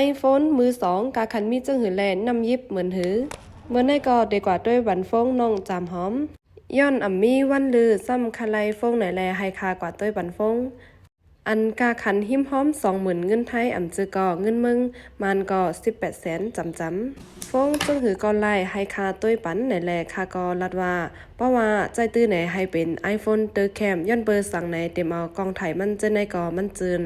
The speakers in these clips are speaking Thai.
iPhone มือสองกาคันมีจังหือแลนำยิบเหมือนหือเมื่อในก็ดีกว่าด้วยบันฟงน้องจามหอมย้อนอ่ำมีวันลือซ้ำคาไลฟงไหนแลให้คากว่าด้วยบันฟงอันกาขันหิมห้อม20,000เงินไทยอ่ำจือก่อเงินมึงมันก็18 แสนจำฟงจังหือกอไลให้คาต้วยปันไหนแลคากอลัดว่าเพราะว่าใจตื้อไหนให้เป็น iPhone เตอร์แคมย้อนเบอร์สั่งไหนเต็มเอากองไถมันจะในก่อมันจืน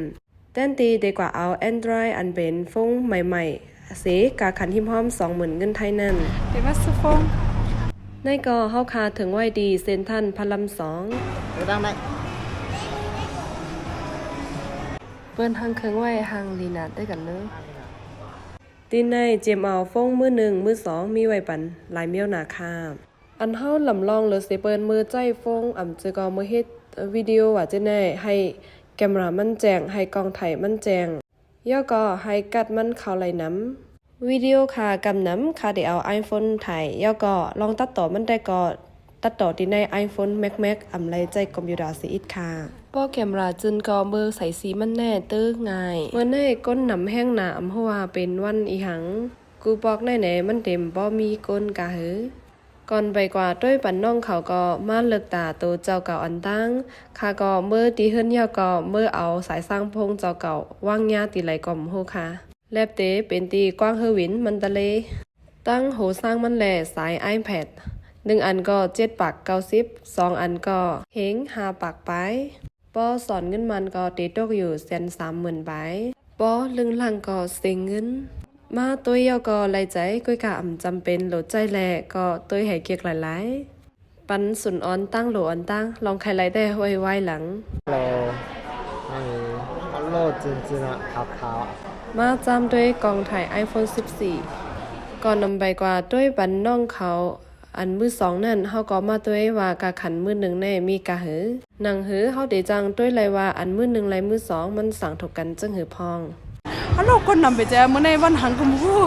แต้นตีดีกว่าเอา Android อันเป็นฟงใหม่ๆสีกาขันหิมห้อม20,000เงินไทยนั่นเดี๋ยวมาสุฟงในก่อเฮาคาถึงไว้ดีเซนทันพลัม2ดังไหมเปิ้นทางเครื่องไว้หางลีนาได้กันเนอะตีในเจมเอาฟงมือ1มือ2มีไว้ปันหลายเมียวหนาคาอันเฮาลำลองเลยสิเปิ้นมือใจฟงอ่ำจือก็มือเฮ็ดวิดีโอว่าจะแน่ให้แกมรามันแจ้งให้กล้องถ่ายมันแจ้งย่อก็ให้กัดมันเข้าไหลน้ำวิดีโอค่ะกำน้ำค่ะเดี๋ยวเอา iPhone ถ่ายย่อก็ลองตัดต่อมันได้ก็ตัดต่อที่ใน iPhone Mac อำไรใจคอมพิวเตอร์สิอิดค่ะโปรแกรมราจึนก็เบอร์ใส่สีมันแน่ตื้อง่ายเมื่อในก้นหนำแห้งหนาอำหัวเป็นวันอีหังกูบอกแน่ๆมันเต็มบ่มีก้นกะหือก่อนไปกว่าด้วยปันน้องเขาก็มาเลิกตาตัวเจ้าเก่าอันตั้งค่ะก็เมื่อตีเฮิรนยาก็เมื่อเอาสายสร้างพงเจ้าเก่าว่างยาตีไหลก่อมโหค่ะแลบเตเป็นตีกว้างเฮวินมันตะเลตั้งโหสร้างมันแหล่สาย iPad 1 อันก็7 ปาก 90 2 อันก็เฮง5 ปากไปปอสอนเงินมันก็ตีตกอยู่130,000ไปปอลึงหลังก็เสียงเงินมาตัวยาก็ไล่ใจก้อยกะอ่ำจำเป็นโหลดใจแหล่ก็ตัวให้เกียกหลายๆปันสุนออนตั้งโหลอันตั้งลองใครไล่ได้ไว้หลังโลโลจืนๆอ่ะขาวมาจำด้วยกองถ่าย iPhone 14ก่อนนำไปกว่าด้วยบันน้องเขาอันมือ2นั่นเฮาก็มาด้วยว่ากะขันมือ1แน่มีกะหือหนังหือเฮาได้จังด้วยไลว่าอันมือ1ไลมือ2มันสั่งถกกันจังหือพองฮัลโหลคนนำไปแจมื้อในวันหังกุมฮู้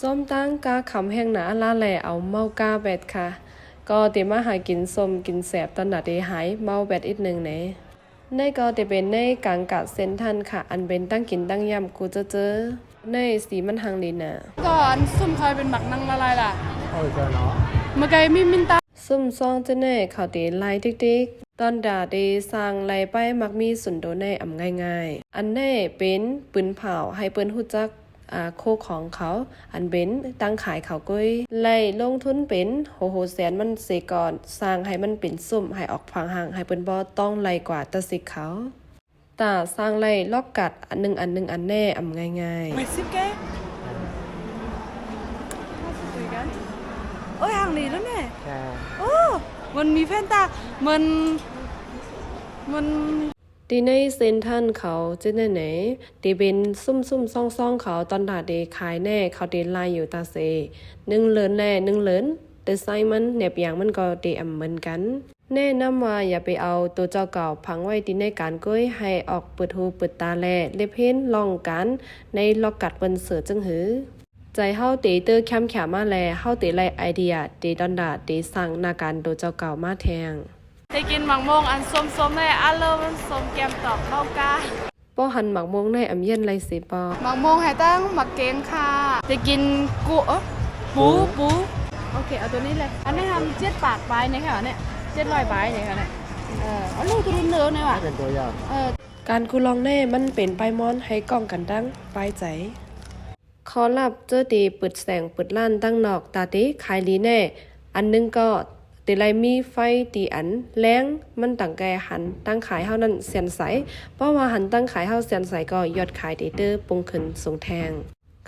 จอมตั้งกาคำแห้งหนาลาแหล่เอาเมากาแบดค่ะก็เตมาหากินสมกินแสบตอนหนาเดหายเมาแบดอีก1แหนในก็จะเป็นในกลางกะเซนทันค่ะอันเป็นตั้งกินตั้งยำกูเจอในสีมันหังลีน่ะก็อันซุ่มคอยเป็นหมักนังละลายล่ะโอ้ยเจ้าเนาะเมื่อไกมีมินตาซุ่มซองจะแน่เขาเตไล่ติ๊กๆตอนด่าเดสร้างไล่ไปมักมีสุนโดแน่อ่ำง่ายๆอันแน่เป็นปืนเผาให้เปิ้นฮู้จักโคของเขาอันเป็นตั้งขายเขาก้อยไล่ลงทุนเป็นโหแสนมันเสก่อนสร้างให้มันเป็นซุ่มให้ออกพังห่างให้เปิ้นบ่ต้องไล่กว่าตะสิเขาตาสร้างไล่ลอกกัดอันนึงอันแน่อ่ำง่ายไม่สิบแกโอ้ยห่างหลีแล้วแน่โอ้มันมีแฟนตามันตีในเซนทันเขาจะแน่ไหนตีเป็นซุ่มซ่องเขาตอนดาเดขายแน่เขาเดไลน์อยู่ตาเซ1 เหรินแน่1 เหรินแต่ไซมันแหนบอย่างมันก็เดเหมือนกันแนะนำว่าอย่าไปเอาตัวเจ้าเก่าพังไว้ที่ในการก้อยให้ออกเปิดหูเปิดตาแลเล็บเพ้นลองกันในล็อกกัดเปิ้นเสือจังหือใจเฮาเตเตอร์แคมแขมาแลเฮาเตไลไอเดียเตดอนดาเตสั่งนาการตัวเจ้าเก่ามาแทงได้กินหมักโมงอันส้มๆแม่อันเลิศมันส้มแกมตอกเบ้ากาป้อหันหมักโมงในอำเย็นไรสิปอหมักโมงให้ตั้งหมักเกงค่ะได้กินปูโอเคเอาตัวนี้เลยอันนี้ทำ7 ปากไปเนี่ยค่ะเนี่ย700 ใบเนี่ยค่ะเนี่ยเอาลูกตัวเนื้อเนี่ยว่ะเป็นตัวอย่างการกูลองแน่มันเป็นไปมอนให้กล้องกันดังปลายใจขอรับเจอตีเปิดแสงเปิดล้านตั้งนอกตาติขายลีแน่อันนึงก็ตีไรมีไฟตีอันแรงมันตั้งแกหันตั้งขายเฮานั้นเสียนใสเพราะว่าหันตั้งขายเฮาเสียนใสก็ยอดขายเตอร์ปงขึ้นสูงแทง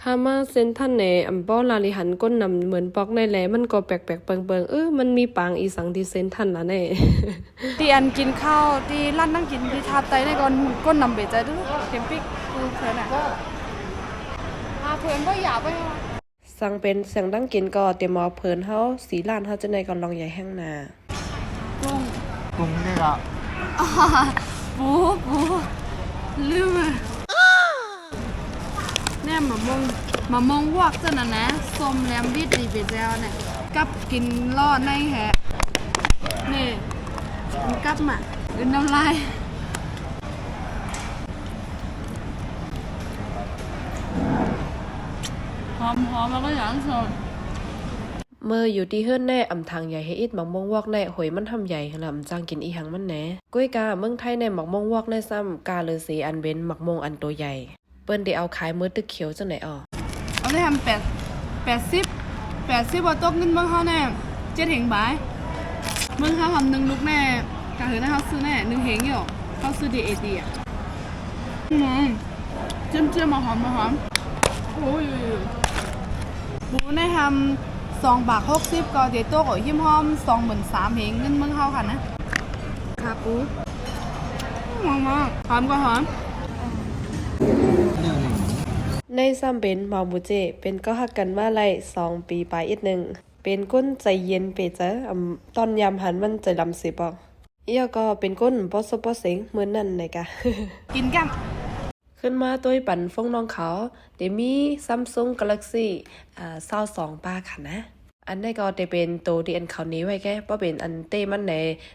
คามาเซนทันเนอำป้อลาลิหันก้นนำเหมือนปอกในแหลมันก็แปลกๆเปิงมันมีปางอีสังที่เซนทันล่ะแน่ที่อันกินข้าวที่ร้านนั่งกินที่ทาไตในก้นนำไปใจด้วยเข็มปิกกูเพิ่นน่ะเพิ่นบ่อยากไปสั่งเป็นเสียงดังกินก็เตรียมเอาเพิ่นเฮาสีล้านเฮาจะในก่อนลองใหญ่แห้งนากุ้งนี่ล่ะปูลืมเนี่ยมะม่วงวอกจังนะส้มแลมบิดดีไปแล้วเนี่ยกับกินลอดในแฮะนี่มันกับมากินน้ำลาย หอมแล้วก็อย่างสด เมื่ออยู่ที่เฮือนแน่อำทางใหญ่ให้อิดหมักม่วงวอกแน่หอยมันทำใหญ่ขนาดจางกินอีหังมันแหน่ก้อยกาเมืองไทยแน่หมักม่วงวอกแน่ซ้ำกาเลยสีอันเบนหมักม่วงอันตัวใหญ่เปิ้นได้เอาขายมือตึกเขียวจังไหนอ่อ เอาได้ทำ80ว่าตกเงินเมืองเขาแน่7 เหงบายเมืองเขาทำ1 ลูกแน่กะเหือนะเขาซื้อแน่1 เหงอยู่เขาซื้อ DAD อ่ะเจียมมาหอมโอ้ยบูได้ทำ2 บาท 60ก็เดี๋ยวโต๊ะหิมหอม23,000 เหงเงินเมืองเขาค่ะนะค่ะปูหอมหอมก็หอม ในซ้ำเป็นหมอบูเจเป็นก็ฮักกันมาไล่2 ปีไปอีกหนึ่งเป็นก้นใจเย็นเปจ้ะตอนยามหันมันใจลำสิบอกเอี้ยก็เป็นก้นปอสปอเสงเหมือนนั่นเลยกะ กินกัน ขึ้นมาตัวปั่นฟงน้องเขาเดมี Samsung Galaxy 22ป้าค่ะนะอันนี้ก็จะเป็นตัวที่อันเขานี้ไว้แค่เพราะเป็นอันเต้มันใน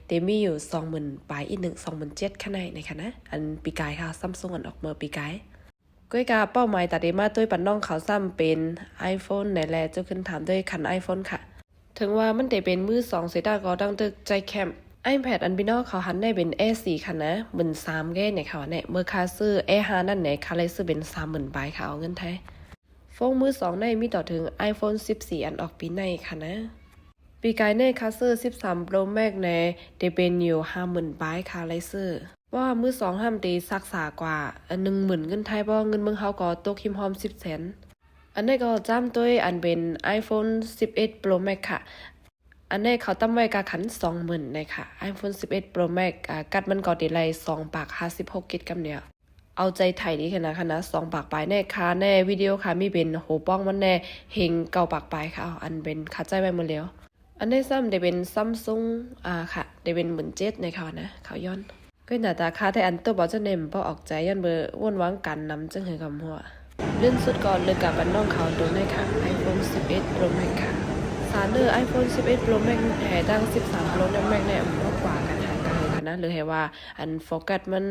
เดมีอยู่20,000ปลายอีก27,000ข้างในนะคะนะอันปีกายค่ะ Samsung อันออกเมื่อปีกายก้อยกาเป้าหมายตัดเดมาตัวปั่นน้องเขาซ้ำเป็น iPhone ไหนแลจะขึ้นถามด้วยคัน iPhone ค่ะถึงว่ามันจะเป็นมือ2เสียดายก็ต้องตึกใจแคมiPad อันบินอเขาหันได้เป็น A4 ค่ะนะ13,000แก่เนี่ยค่ะเนี่ยเมื่อค่าซื้อ A5 นั่นไหนค่าเลยซื้อเป็น30,000บาทค่ะเอาเงินไทยโฟนมือ2ได้มีต่อถึง iPhone 14 อันออกปีในค่ะนะปีกายในค่าซื้อ13 Pro Max ในได้เป็นอยู่ 50,000บาทค่ะเลยซื้อว่ามือ2ห้ามตีซักษากว่า10,000เงินไทยบ่เงินเมืองเฮาก็ตกหิมหอม10 แสนอันนี้ก็จ้ำด้วยอันเป็น iPhone 11 Pro Max ค่ะอันนี้เขาตั้งไว้กาขัน20,000นะคะ iPhone 11 Pro Max กัดมันก็ได้ไล่2 ปาก56กิกกับเนี่ยเอาใจไทยดีขนาด2 ปากปลายแน่ค่ะแน่วิดีโอค่ะมีเป็นโหป้องมันแน่เฮง9 ปากปลายค่ะอันเป็นขาใจไว้หมดแล้วอันนี้ซ้ำได้เป็น Samsung ค่ะได้เป็น17,000นะคะนะเขาย้อนก็หน้าตาค่าแต่อันตัวบ่จะเนมบ่ออกใจย้อนเบอร์ว่นวางกันนำจังหือคำหัวเลื่อนสุดก่อนเลยกับบันน้องเขาดูได้ค่ะ iPhone 11 Pro Max ค่ะสารเลือ iPhone 11 Pro Max แห่ตั้ง13 Pro Max เนี่ยมากกว่ากันห่างกันเลยค่ะนะหรือให้ว่าอันโฟกัสมัน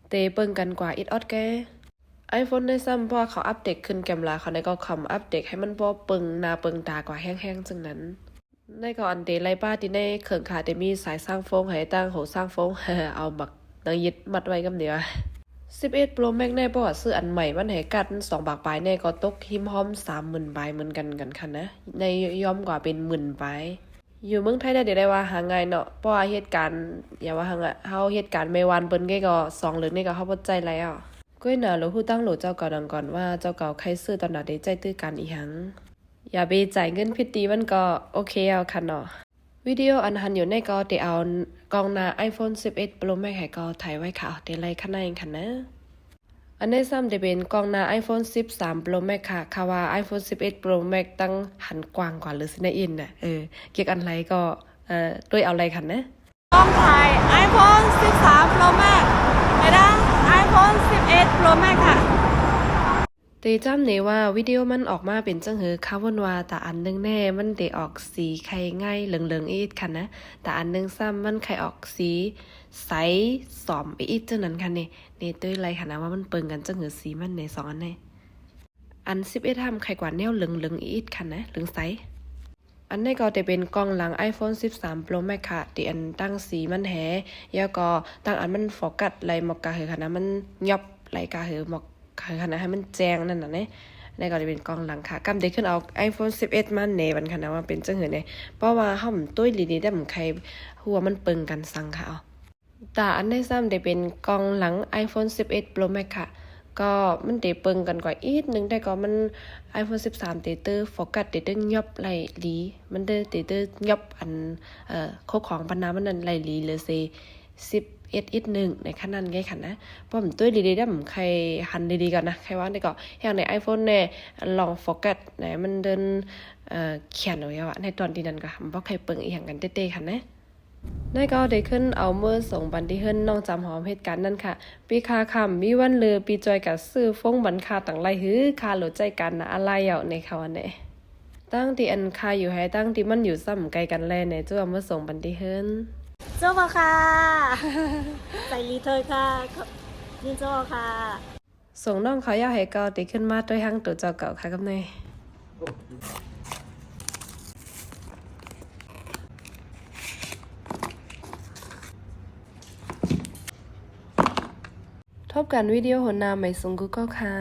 เตเปิ้งกันกว่าอีดออดแก iPhone ได้ซ้ำเพราะเขาอัปเดตขึ้นแกมลาเขาได้ก็คำอัปเดตให้มันบ่เปิงหน้าเปิงตากว่าแห้งๆจังนั้นในก็อันเดไลป้าที่ในเขิงขาเดมีสายสร้างโฟงให้ตั้งโหสร้างโฟง เอาบักนางยึดมัดไว้กับเดียว11 Pro Max แน่บ่ว่าซื้ออันใหม่มันให้กัด2 บาทปลายแน่ก็ตกหิมหอม 30,000 บาทเหมือนกันค่ะนะในยอมกว่าเป็น10,000 บาทอยู่เมืองไทยได้ว่าหาง่ายเนาะเพราะว่าเหตุการณ์อย่าว่าเฮาเหตุการณ์ไม่วันเปิ้นก็2เดือนนี่ก็เฮาบ่ใจแล้วก้อยหน้าโลฮู้ตั้งโหลเจ้าเก่าดังก่อนว่าเจ้าเก่าใครซื้อตอนน่ะได้ใจตื้อกันอีหังอย่าไปจ่ายเงินผิดตีมันก็โอเคเอาค่ะเนาะวิดีโออันหันอยู่ในก็ได้เอากล้องหน้า iPhone 11 Pro Max ให้ก็ถ่ายไว้ค่ะได้ไล่ข้างในค่ะนะอันนี้ซ้ำจะเป็นกล้องหน้า iPhone 13 Pro Max ค่ะค่ะว่า iPhone 11 Pro Max ตั้งหันกว้างกว่าหรือสินะอินน่ะเกี่ยวกับอะไรก็ด้วยเอาอะไรค่ะนะ กล้องถ่าย iPhone 13 Pro Max ไปดัง iPhone 11 Pro Max ค่ะตีจำเนี่ยว่าวิดีโอมันออกมาเป็นจังหือคาวนว่าแต่อันนึงแน่มันได้ออกสีไข่ง่ายเหลืองๆอีดค่ะนะแต่อันนึงซ้ำมันไข่ออกสีใสสอมอีดจังนั้นค่ะนี่ด้วยไรค่ะนะว่ามันเปิงกันจังหือสีมันใน2อันแน่อัน11ทำไข่กว่าแนวเหลืองๆอีดค่ะนะเหลืองใสอันนี้ก็จะเป็นกล้องหลัง iPhone 13 Pro Max ค่ะที่อันตั้งสีมันแหแล้วก็ตั้งอันมันโฟกัสไหลหมอกกะเหอค่ะนะมันยอบไหลกะเหอหมอกขนาดให้มันแจ้งนั่นน่ะเนี่ยในก็จะเป็นกล้องหลังค่ะกำได้ขึ้นเอา iPhone 11 มันเนบันค่ะนะว่าเป็นจังหือเนี่ยเพราะว่าเฮามันตุ้ยลีๆได้มันใครหัวมันเปิงกันสั่งค่ะเอาแต่อันได้ซ้ำได้เป็นกล้องหลัง iPhone 11 Pro Max ค่ะก็มันได้เปิงกันกว่าอีกนึงได้ก็มัน iPhone 13เตเตอร์โฟกัสเตเตอร์ยอบไหลลีมันเตเตอร์ยอบอันโคของปนามันนั่นไหลลีเลยสิ11 ในขนาดไงค่ะนะเพราะผมตัวดีๆได้ผมใครหันดีๆก่อนนะใครว่าได้ก็อย่างใน iPhone เนี่ยลองโฟกัสไหนมันเดินเขียนเอาไว้ว่าในตอนที่นั้นก็บ่ใครเปิงอีหยังกันเต้ๆค่ะนะได้ก็ได้ขึ้นเอาเมื่อส่งบันที่เฮิรนน้องจำหอมเหตุการณ์นั้นค่ะปีคาคำมีวันเลือปีจอยกับซื้อฟงบันคาต่างไรหือคาโหลใจกันนะอะไรเอาในเขาอันไหนตั้งที่อันคาอยู่ให้ตั้งที่มันอยู่ซ้ำไกลกันแลในจ้าเมื่อส่งบันที่เฮิรนเจ้ามาค่ะ ใส่รีเทิร์นค่ะยินเจ้าค่ะ ส่งน้องเขาอยากให้เก่าติขึ้นมาด้วยหังตัวเจ้าเก่าค่ะกับเนย ทบกันวิดีโอหนนาใหม่ส่งกูก็ค่ะ